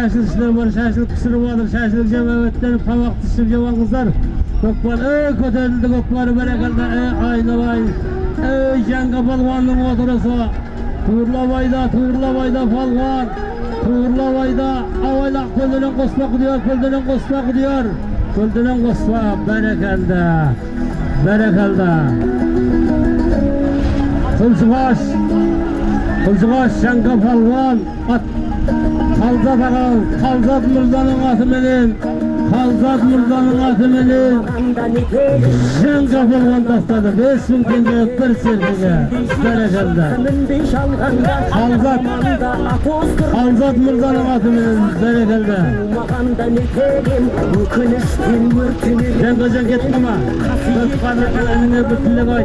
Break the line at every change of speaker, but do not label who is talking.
şaşırışlar var, şaşılık kısırı vardır, şaşılık cemavetleri, pamak dışır cevan kızlar. Gökbar, kötüldü gökbarı berekalda, aynalar, Cenga Palvan'ın oturusu. Tuğurlavayda Palvan, Tuğurlavayda, avaylak Kıldırın Kospak diyor, Kıldırın Kospak diyor. Kıldırın Kospak, berekalda. Kılçıbaş, Cenga Palvan, Kalzat Mırza'nın atımının, Cenga Palvan tasladı, 5.000 tenge bir serpege, berekalda. Kalzat Mırza'nın atımının, berekalda. Cenga gitme ama, önüne bir tille koy.